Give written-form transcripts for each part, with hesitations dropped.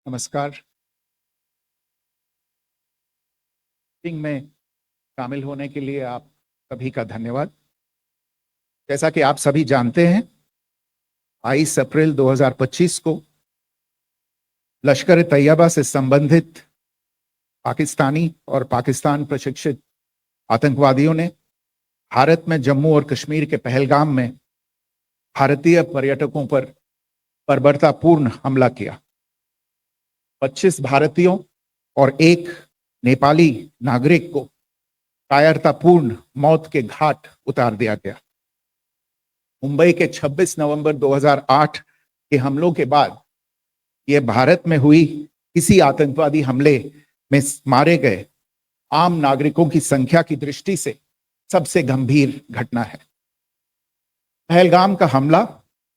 नमस्कार। मीटिंग में शामिल होने के लिए आप सभी का धन्यवाद। जैसा कि आप सभी जानते हैं, 22 अप्रैल 2025 को लश्कर तैयबा से संबंधित पाकिस्तानी और पाकिस्तान प्रशिक्षित आतंकवादियों ने भारत में जम्मू और कश्मीर के पहलगाम में भारतीय पर्यटकों पर बर्बरतापूर्ण हमला किया। 25 भारतीयों और एक नेपाली नागरिक को कायरतापूर्ण मौत के घाट उतार दिया गया। मुंबई के 26 नवंबर 2008 के हमलों के बाद यह भारत में हुई किसी आतंकवादी हमले में मारे गए आम नागरिकों की संख्या की दृष्टि से सबसे गंभीर घटना है। पहलगाम का हमला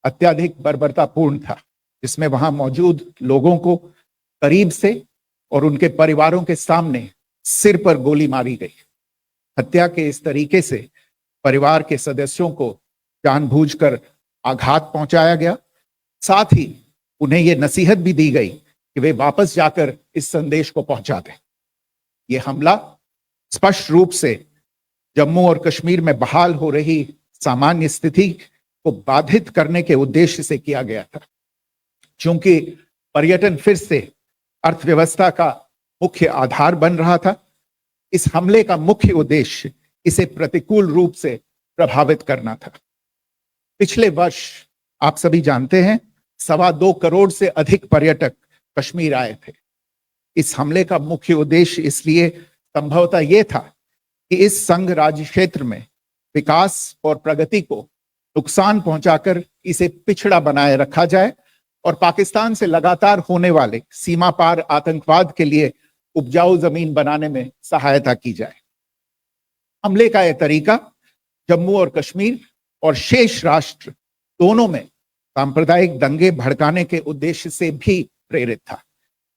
अत्यधिक बर्बरतापूर्ण था, जिसमें वहां मौजूद लोगों को करीब से और उनके परिवारों के सामने सिर पर गोली मारी गई। हत्या के इस तरीके से परिवार के सदस्यों को जानबूझकर आघात पहुंचाया गया। साथ ही उन्हें यह नसीहत भी दी गई कि वे वापस जाकर इस संदेश को पहुंचा दें। यह हमला स्पष्ट रूप से जम्मू और कश्मीर में बहाल हो रही सामान्य स्थिति को बाधित करने के उद्देश्य से किया गया था। चूंकि पर्यटन फिर से अर्थव्यवस्था का मुख्य आधार बन रहा था, इस हमले का मुख्य उद्देश्य इसे प्रतिकूल रूप से प्रभावित करना था। पिछले वर्ष आप सभी जानते हैं 2.25 करोड़ से अधिक पर्यटक कश्मीर आए थे। इस हमले का मुख्य उद्देश्य इसलिए संभवतः यह था कि इस संघ राज्य क्षेत्र में विकास और प्रगति को नुकसान पहुंचाकर इसे पिछड़ा बनाए रखा जाए और पाकिस्तान से लगातार होने वाले सीमा पार आतंकवाद के लिए उपजाऊ जमीन बनाने में सहायता की जाए। हमले का यह तरीका जम्मू और कश्मीर और शेष राष्ट्र दोनों में सांप्रदायिक दंगे भड़काने के उद्देश्य से भी प्रेरित था।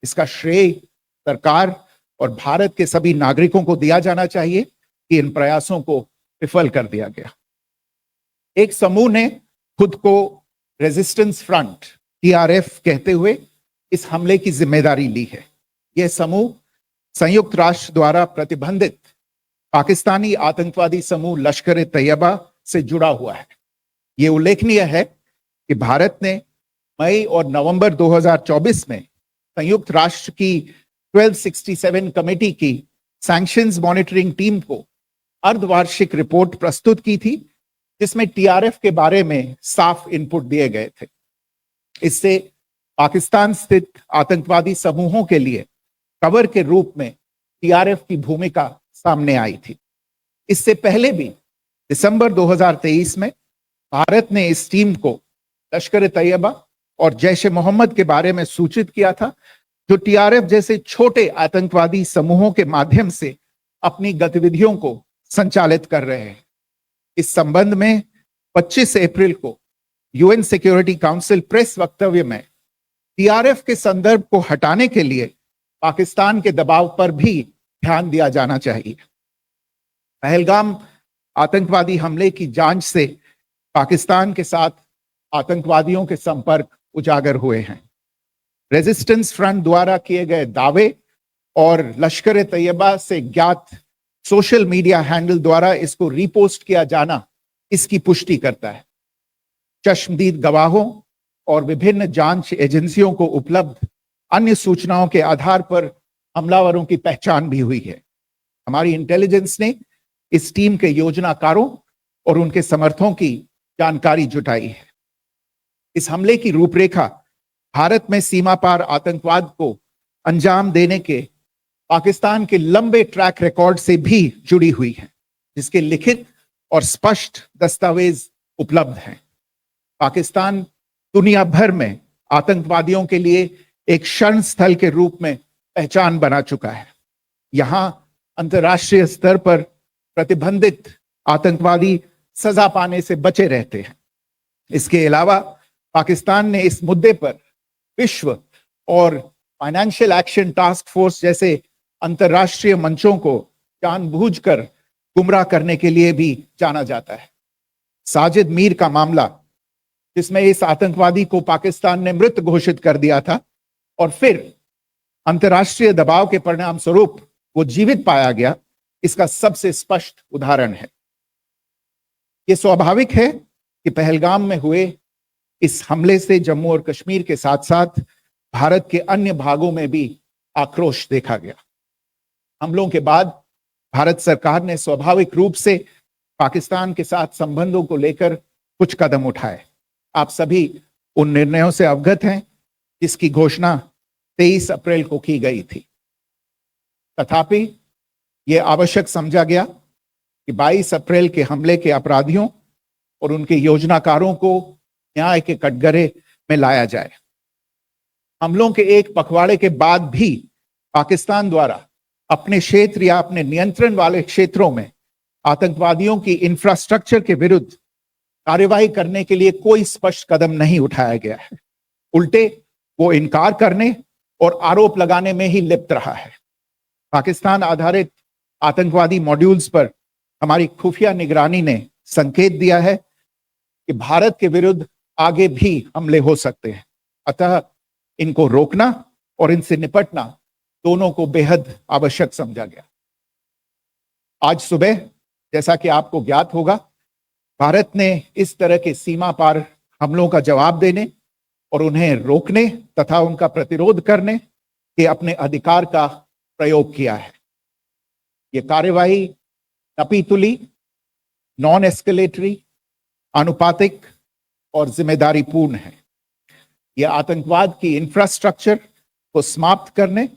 इसका श्रेय सरकार और भारत के सभी नागरिकों को दिया जाना चाहिए कि इन प्रयासों को विफल कर दिया गया। एक समूह ने खुद को रेजिस्टेंस फ्रंट TRF कहते हुए इस हमले की जिम्मेदारी ली है। यह समूह संयुक्त राष्ट्र द्वारा प्रतिबंधित पाकिस्तानी आतंकवादी समूह लश्कर तैयबा से जुड़ा हुआ है। यह उल्लेखनीय है कि भारत ने मई और नवंबर 2024 में संयुक्त राष्ट्र की 1267 कमेटी की सैंक्शंस मॉनिटरिंग टीम को अर्धवार्षिक रिपोर्ट प्रस्तुत की थी, जिसमें TRF के बारे में साफ इनपुट दिए गए थे। इससे पाकिस्तान स्थित आतंकवादी समूहों के लिए कवर के रूप में TRF की भूमिका सामने आई थी। इससे पहले भी दिसंबर 2023 में भारत ने इस टीम को लश्कर तैयबा और जैश ए मोहम्मद के बारे में सूचित किया था, जो TRF जैसे छोटे आतंकवादी समूहों के माध्यम से अपनी गतिविधियों को संचालित कर रहे हैं। इस संबंध में 25 अप्रैल को UN सिक्योरिटी काउंसिल प्रेस वक्तव्य में TRF के संदर्भ को हटाने के लिए पाकिस्तान के दबाव पर भी ध्यान दिया जाना चाहिए। पहलगाम आतंकवादी हमले की जांच से पाकिस्तान के साथ आतंकवादियों के संपर्क उजागर हुए हैं। रेजिस्टेंस फ्रंट द्वारा किए गए दावे और लश्कर तैयबा से ज्ञात सोशल मीडिया हैंडल द्वारा इसको रीपोस्ट किया जाना इसकी पुष्टि करता है। चश्मदीद गवाहों और विभिन्न जांच एजेंसियों को उपलब्ध अन्य सूचनाओं के आधार पर हमलावरों की पहचान भी हुई है। हमारी इंटेलिजेंस ने इस टीम के योजनाकारों और उनके समर्थकों की जानकारी जुटाई है। इस हमले की रूपरेखा भारत में सीमा पार आतंकवाद को अंजाम देने के पाकिस्तान के लंबे ट्रैक रिकॉर्ड से भी जुड़ी हुई है, जिसके लिखित और स्पष्ट दस्तावेज उपलब्ध हैं। पाकिस्तान दुनिया भर में आतंकवादियों के लिए एक शरण स्थल के रूप में पहचान बना चुका है। यहां अंतर्राष्ट्रीय स्तर पर प्रतिबंधित आतंकवादी सजा पाने से बचे रहते हैं। इसके अलावा पाकिस्तान ने इस मुद्दे पर विश्व और फाइनेंशियल एक्शन टास्क फोर्स जैसे अंतर्राष्ट्रीय मंचों को जानबूझकर गुमराह करने के लिए भी जाना जाता है। साजिद मीर का मामला, जिसमें इस आतंकवादी को पाकिस्तान ने मृत घोषित कर दिया था और फिर अंतर्राष्ट्रीय दबाव के परिणाम स्वरूप वो जीवित पाया गया, इसका सबसे स्पष्ट उदाहरण है। यह स्वाभाविक है कि पहलगाम में हुए इस हमले से जम्मू और कश्मीर के साथ साथ भारत के अन्य भागों में भी आक्रोश देखा गया। हमलों के बाद भारत सरकार ने स्वाभाविक रूप से पाकिस्तान के साथ संबंधों को लेकर कुछ कदम उठाए। आप सभी उन निर्णयों से अवगत हैं जिसकी घोषणा 23 अप्रैल को की गई थी। तथापि यह आवश्यक समझा गया कि 22 अप्रैल के हमले के अपराधियों और उनके योजनाकारों को न्याय के कटघरे में लाया जाए। हमलों के एक पखवाड़े के बाद भी पाकिस्तान द्वारा अपने क्षेत्र या अपने नियंत्रण वाले क्षेत्रों में आतंकवादियों की इंफ्रास्ट्रक्चर के विरुद्ध कार्यवाही करने के लिए कोई स्पष्ट कदम नहीं उठाया गया है। उल्टे वो इनकार करने और आरोप लगाने में ही लिप्त रहा है। पाकिस्तान आधारित आतंकवादी मॉड्यूल्स पर हमारी खुफिया निगरानी ने संकेत दिया है कि भारत के विरुद्ध आगे भी हमले हो सकते हैं। अतः इनको रोकना और इनसे निपटना दोनों को बेहद आवश्यक समझा गया। आज सुबह, जैसा कि आपको ज्ञात होगा, भारत ने इस तरह के सीमा पार हमलों का जवाब देने और उन्हें रोकने तथा उनका प्रतिरोध करने के अपने अधिकार का प्रयोग किया है। यह कार्यवाही नपीतुली, नॉन एस्केलेटरी, अनुपातिक और जिम्मेदारीपूर्ण है। यह आतंकवाद की इंफ्रास्ट्रक्चर को समाप्त करने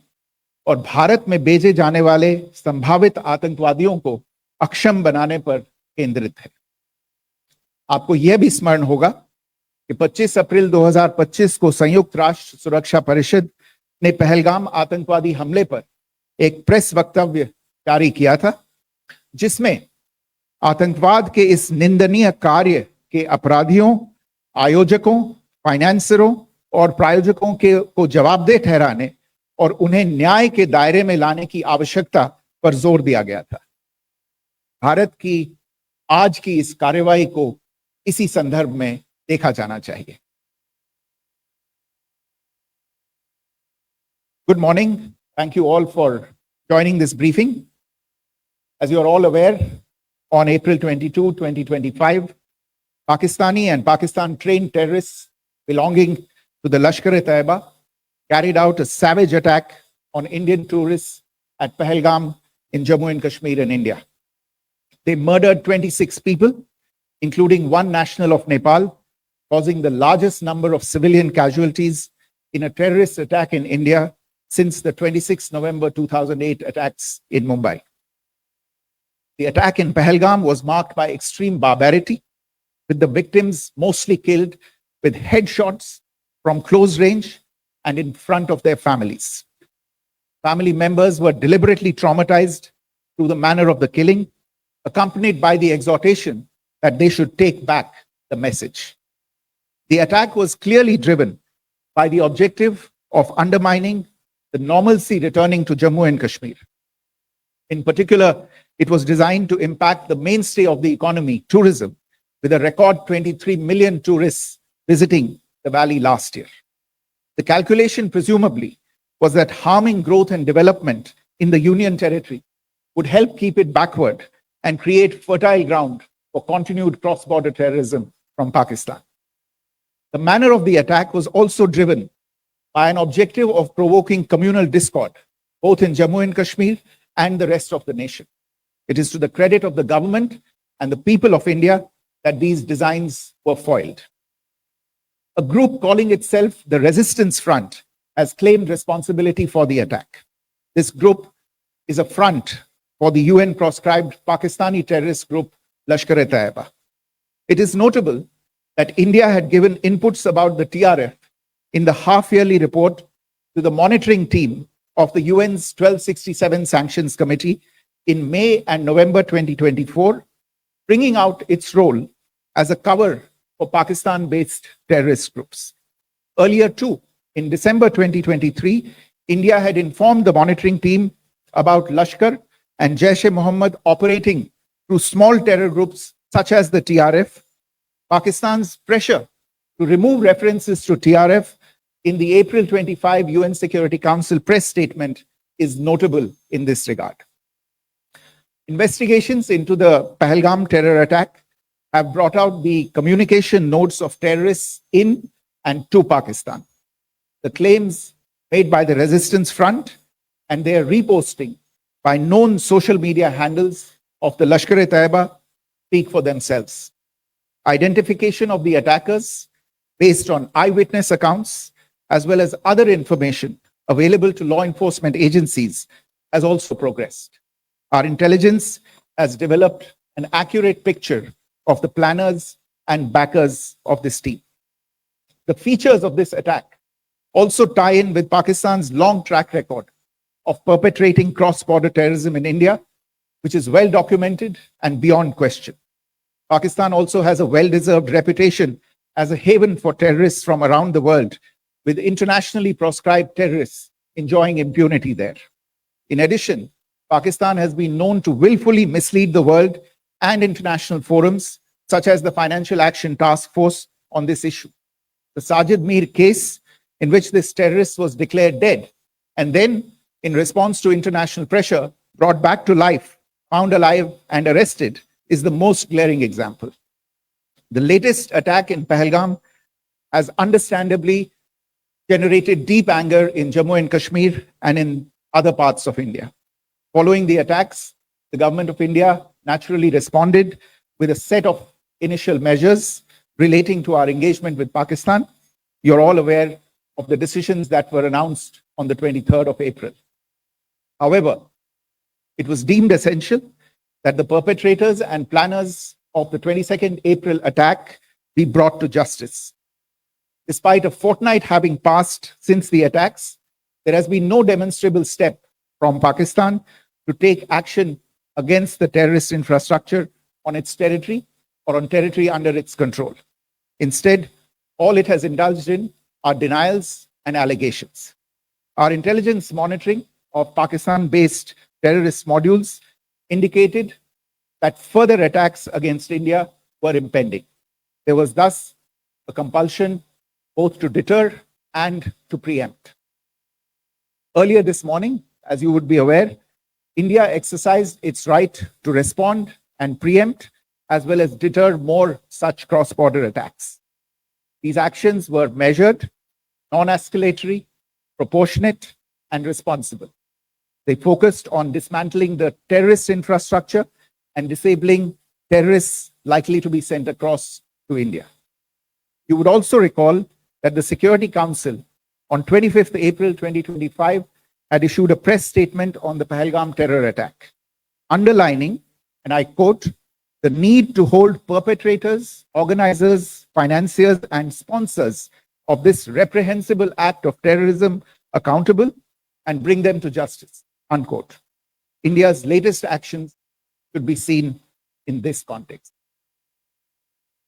और भारत में भेजे जाने वाले संभावित आतंकवादियों को अक्षम बनाने पर केंद्रित है। आपको यह भी स्मरण होगा कि 25 अप्रैल 2025 को संयुक्त राष्ट्र सुरक्षा परिषद ने पहलगाम आतंकवादी हमले पर एक प्रेस वक्तव्य जारी किया था, जिसमें आतंकवाद के इस निंदनीय कार्य के अपराधियों, आयोजकों, फाइनेंसरों और प्रायोजकों को जवाबदेह ठहराने और उन्हें न्याय के दायरे में लाने की आवश्यकता पर जोर दिया गया था। भारत की आज की इस कार्यवाही को इसी संदर्भ में देखा जाना चाहिए। Good morning. Thank you all for joining this briefing. As you are all aware, on April 22, 2025, Pakistani and Pakistan-trained terrorists belonging to the Lashkar-e-Taiba carried out a savage attack on Indian tourists at Pahalgam in Jammu and Kashmir in India. They murdered 26 people, including one national of Nepal, causing the largest number of civilian casualties in a terrorist attack in India since the 26 November 2008 attacks in Mumbai. The attack in Pahalgam was marked by extreme barbarity, with the victims mostly killed with headshots from close range and in front of their families. Family members were deliberately traumatized through the manner of the killing, accompanied by the exhortation that they should take back the message. The attack was clearly driven by the objective of undermining the normalcy returning to Jammu and Kashmir. In particular, it was designed to impact the mainstay of the economy, tourism, with a record 23 million tourists visiting the valley last year. The calculation, presumably, was that harming growth and development in the Union Territory would help keep it backward and create fertile ground for continued cross-border terrorism from Pakistan. The manner of the attack was also driven by an objective of provoking communal discord, both in Jammu and Kashmir and the rest of the nation. It is to the credit of the government and the people of India that these designs were foiled. A group calling itself the Resistance Front has claimed responsibility for the attack. This group is a front for the UN-proscribed Pakistani terrorist group Lashkar-e-Taiba. It is notable that India had given inputs about the TRF in the half-yearly report to the monitoring team of the UN's 1267 Sanctions Committee in May and November 2024, bringing out its role as a cover for Pakistan-based terrorist groups. Earlier too, in December 2023, India had informed the monitoring team about Lashkar and Jaish-e-Mohammed operating through small terror groups such as the TRF. Pakistan's pressure to remove references to TRF in the April 25 UN Security Council press statement is notable in this regard. Investigations into the Pahalgam terror attack have brought out the communication notes of terrorists in and to Pakistan, the claims made by the Resistance Front, and their reposting by known social media handles of the Lashkar-e-Taiba speak for themselves. Identification of the attackers based on eyewitness accounts, as well as other information available to law enforcement agencies, has also progressed. Our intelligence has developed an accurate picture of the planners and backers of this team. The features of this attack also tie in with Pakistan's long track record of perpetrating cross-border terrorism in India, which is well documented and beyond question. Pakistan also has a well-deserved reputation as a haven for terrorists from around the world, with internationally proscribed terrorists enjoying impunity there. In addition, Pakistan has been known to willfully mislead the world and international forums, such as the Financial Action Task Force, on this issue. The Sajid Mir case, in which this terrorist was declared dead and then, in response to international pressure, brought back to life, found alive and arrested, is the most glaring example. The latest attack in Pahalgam has understandably generated deep anger in Jammu and Kashmir and in other parts of India. Following the attacks, the government of India naturally responded with a set of initial measures relating to our engagement with Pakistan. You're all aware of the decisions that were announced on the 23rd of April. However, it was deemed essential that the perpetrators and planners of the 22nd April attack be brought to justice. Despite a fortnight having passed since the attacks, there has been no demonstrable step from Pakistan to take action against the terrorist infrastructure on its territory or on territory under its control. Instead, all it has indulged in are denials and allegations. Our intelligence monitoring of Pakistan-based terrorist modules indicated that further attacks against India were impending. There was thus a compulsion both to deter and to preempt. Earlier this morning, as you would be aware, India exercised its right to respond and preempt, as well as deter more such cross-border attacks. These actions were measured, non-escalatory, proportionate, and responsible. They focused on dismantling the terrorist infrastructure and disabling terrorists likely to be sent across to India. You would also recall that the Security Council on 25th April 2025 had issued a press statement on the Pahalgam terror attack, underlining, and I quote, the need to hold perpetrators, organizers, financiers, and sponsors of this reprehensible act of terrorism accountable and bring them to justice, unquote. India's latest actions should be seen in this context.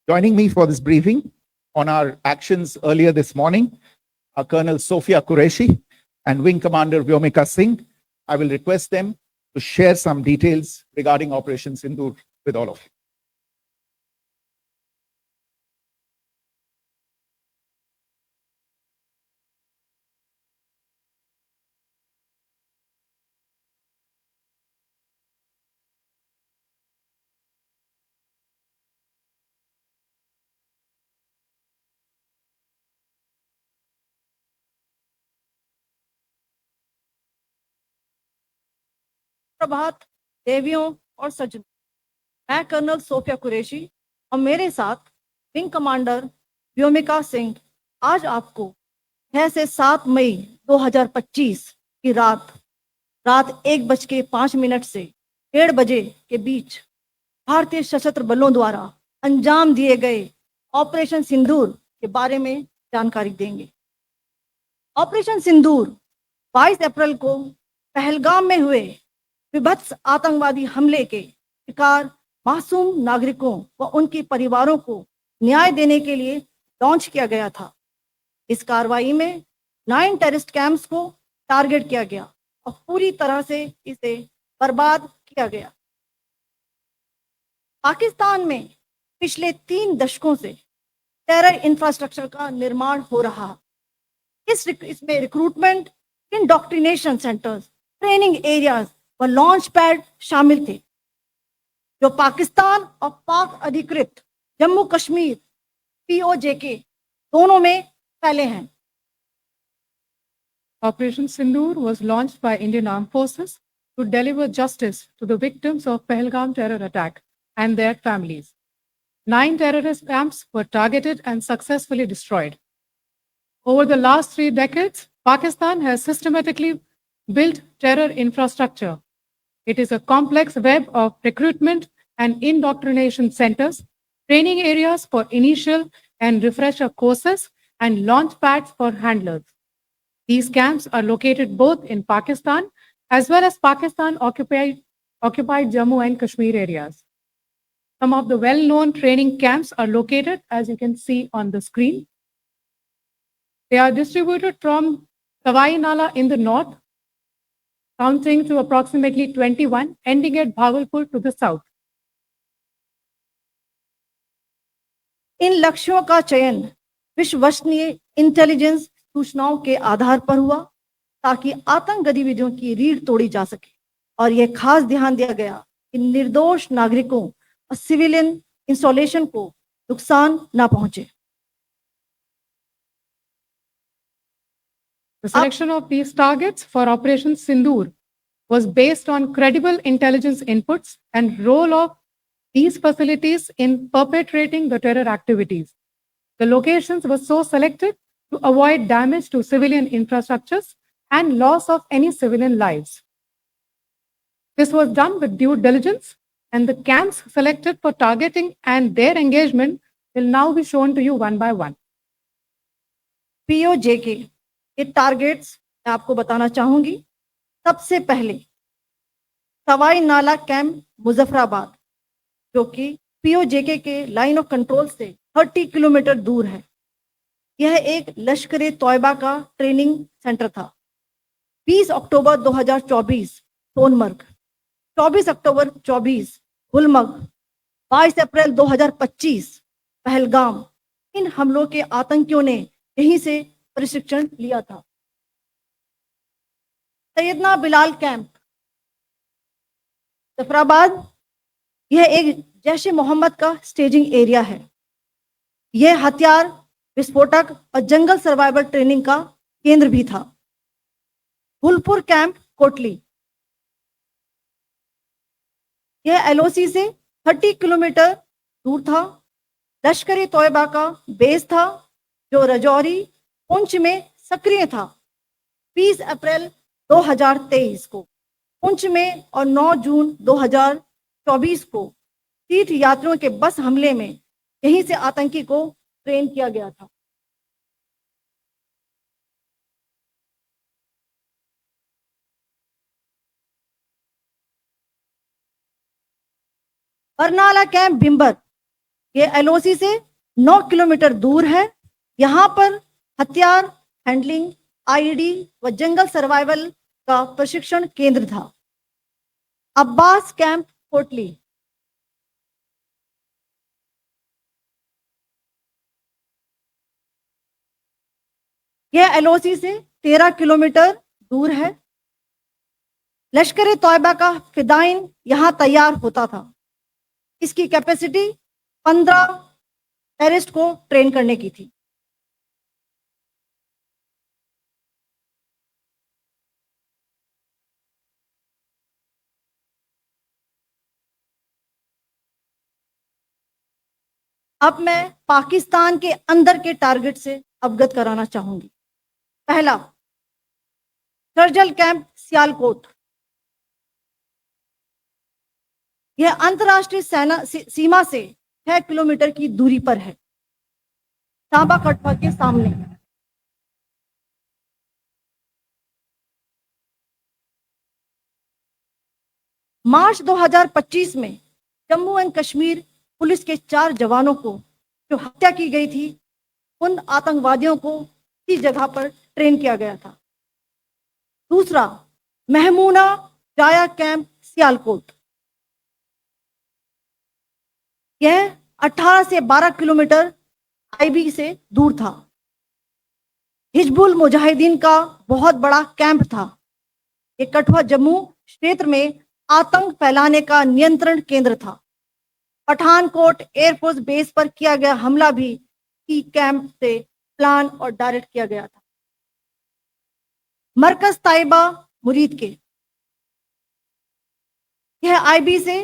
Joining me for this briefing on our actions earlier this morning are Colonel Sophia Qureshi and Wing Commander Vyomika Singh. I will request them to share some details regarding Operation Sindoor with all of you. प्रभात देवियों और सज्जनों, मैं colonel Sophia Qureshi और मेरे साथ wing commander Vyomika Singh आज आपको 6 से 7 मई 2025 की रात 1:05 से 1:30 बजे के बीच भारतीय सशस्त्र बलों द्वारा अंजाम दिए गए ऑपरेशन सिंदूर के बारे में जानकारी देंगे। ऑपरेशन सिंदूर 22 अप्रैल को पहलगाम में हुए विभत्स आतंकवादी हमले के शिकार मासूम नागरिकों व उनके परिवारों को न्याय देने के लिए लॉन्च किया गया था। इस कार्रवाई में 9 टेररिस्ट कैंप्स को टारगेट किया गया और पूरी तरह से इसे बर्बाद किया गया। पाकिस्तान में पिछले 3 दशकों से टेरर इंफ्रास्ट्रक्चर का निर्माण हो रहा। इसमें recruitment, indoctrination centres, training areas व लॉन्च पैड शामिल थे, जो पाकिस्तान और पाक अधिकृत जम्मू कश्मीर POJK दोनों में फैले हैं। Operation Sindoor was launched by Indian Armed Forces to deliver justice to the victims of Pahalgam terror attack and their families. 9 terrorist camps were targeted and successfully destroyed. Over the last 3 decades, Pakistan has systematically built terror infrastructure. It is a complex web of recruitment and indoctrination centers, training areas for initial and refresher courses, and launch pads for handlers. These camps are located both in Pakistan as well as Pakistan occupied Jammu and Kashmir areas. Some of the well-known training camps are located, as you can see on the screen. They are distributed from Sawai Nala in the north, counting to approximately 21, ending at Bhagalpur to the south. इन लक्ष्यों का चयन विश्वसनीय intelligence सूचनाओं के आधार पर हुआ, ताकि आतंक गतिविधियों की रीढ़ तोड़ी जा सके, और यह खास ध्यान दिया गया कि निर्दोष नागरिकों और सिविलियन इंस्टॉलेशन को नुकसान न पहुंचे। The selection of these targets for Operation Sindoor was based on credible intelligence inputs and role of these facilities in perpetrating the terror activities. The locations were so selected to avoid damage to civilian infrastructures and loss of any civilian lives. This was done with due diligence, and the camps selected for targeting and their engagement will now be shown to you one by one. POJK के targets मैं आपको बताना चाहूंगी। सबसे पहले सवाई नाला camp Muzaffarabad, जो कि POJK के लाइन ऑफ कंट्रोल से 30 किलोमीटर दूर है। यह एक लश्कर तोयबा का ट्रेनिंग सेंटर था। 20 अक्टूबर 2024 सोनमर्ग, 24 अक्टूबर 24 गुलमर्ग, 22 अप्रैल 2025 पहलगाम, इन हमलों के आतंकियों ने यहीं से प्रशिक्षण लिया था। सैयदना बिलाल कैंप जफराबाद, यह एक जैश ए मोहम्मद का स्टेजिंग एरिया है। यह हथियार, विस्फोटक और जंगल सर्वाइवल ट्रेनिंग का केंद्र भी था। गुलपुर कैंप कोटली, यह LOC से 30 किलोमीटर दूर था। लश्कर तोयबा का बेस था, जो रजौरी पुंछ में सक्रिय था। 20 अप्रैल 2023 को पुंछ में और 9 जून 2024 को तीर्थ यात्रियों के बस हमले में यहीं से आतंकी को ट्रेन किया गया था। बरनाला कैंप बिम्बर, ये LOC से 9 किलोमीटर दूर है। यहाँ पर हथियार, हैंडलिंग, IED व जंगल सर्वाइवल का प्रशिक्षण केंद्र था। अब्बास कैंप कोटली, यह LOC से 13 किलोमीटर दूर है। लश्कर तोयबा का फिदाइन यहां तैयार होता था। इसकी कैपेसिटी 15 टेररिस्ट को ट्रेन करने की थी। अब मैं पाकिस्तान के अंदर के टारगेट से अवगत कराना चाहूंगी। पहला, सर्जल कैंप सियालकोट, यह अंतरराष्ट्रीय सीमा से 6 किलोमीटर की दूरी पर है, सांबा कटवा के सामने। मार्च 2025 में जम्मू एंड कश्मीर पुलिस के 4 जवानों को जो हत्या की गई थी, उन आतंकवादियों को इस जगह पर ट्रेन किया गया था। दूसरा, महमूना जाया कैंप सियालकोट, यह 18 से 12 किलोमीटर IB से दूर था। हिजबुल मुजाहिदीन का बहुत बड़ा कैंप था। ये कठुआ जम्मू क्षेत्र में आतंक फैलाने का नियंत्रण केंद्र था। पठानकोट एयरफोर्स बेस पर किया गया हमला भी इसी कैंप से प्लान और डायरेक्ट किया गया था। मरकज ताइबा मुरीद के, यह आईबी से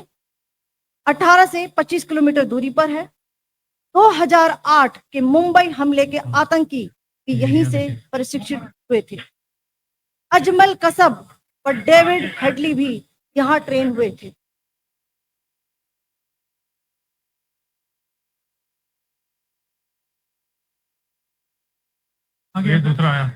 18 से 25 किलोमीटर दूरी पर है। 2008 के मुंबई हमले के आतंकी भी यहीं से प्रशिक्षित हुए थे। अजमल कसब और डेविड हेडली भी यहाँ ट्रेन हुए थे। आगे दूसरा आया।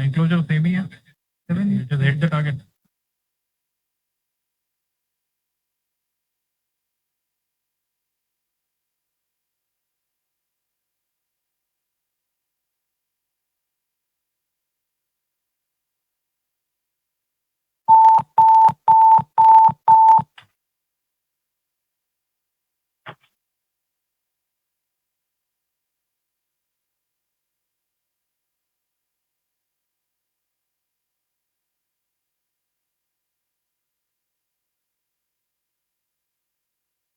Enclosure same ही है. Just hit the target.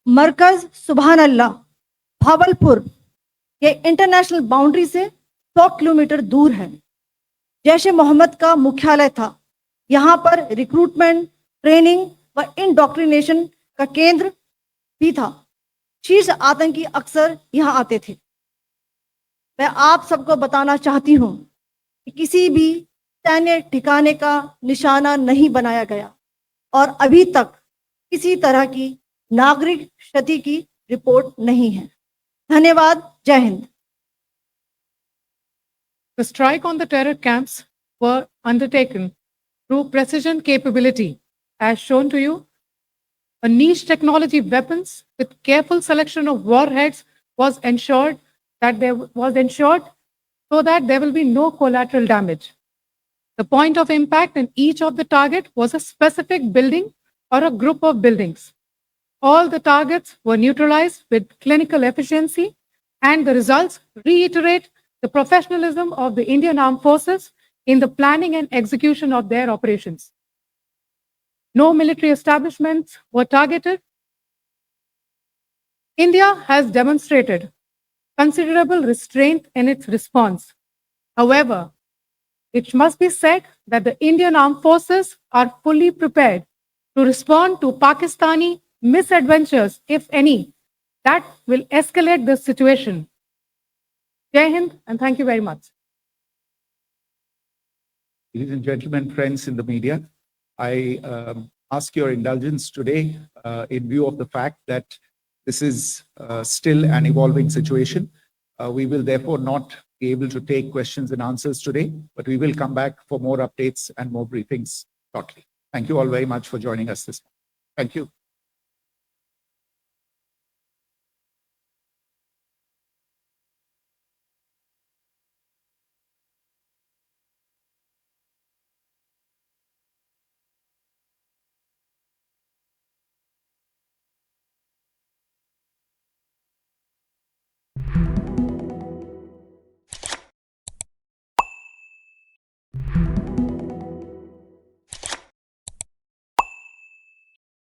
मरकज सुभान अल्लाह भावलपुर के इंटरनेशनल बाउंड्री से 100 किलोमीटर दूर है। जैश ए मोहम्मद का मुख्यालय था। यहाँ पर रिक्रूटमेंट, ट्रेनिंग व इंडोक्ट्रिनेशन का केंद्र भी था। शीर्ष आतंकी अक्सर यहाँ आते थे। मैं आप सबको बताना चाहती हूँ कि किसी भी सैन्य ठिकाने का निशाना नहीं बनाया गया और अभी तक किसी तरह की नागरिक क्षति की रिपोर्ट नहीं है। धन्यवाद। जय Hind. The strike on the terror camps were undertaken through precision capability, as shown to you. A niche technology weapons with careful selection of warheads was ensured so that there will be no collateral damage. The point of impact in each of the target was a specific building or a group of buildings. All the targets were neutralized with clinical efficiency, and the results reiterate the professionalism of the Indian Armed Forces in the planning and execution of their operations. No military establishments were targeted. India has demonstrated considerable restraint in its response. However, it must be said that the Indian Armed Forces are fully prepared to respond to Pakistani misadventures, if any, that will escalate the situation. Jai Hind, and thank you very much. Ladies and gentlemen, friends in the media, I ask your indulgence today in view of the fact that this is still an evolving situation. We will therefore not be able to take questions and answers today, but we will come back for more updates and more briefings shortly. Thank you all very much for joining us this morning. Thank you.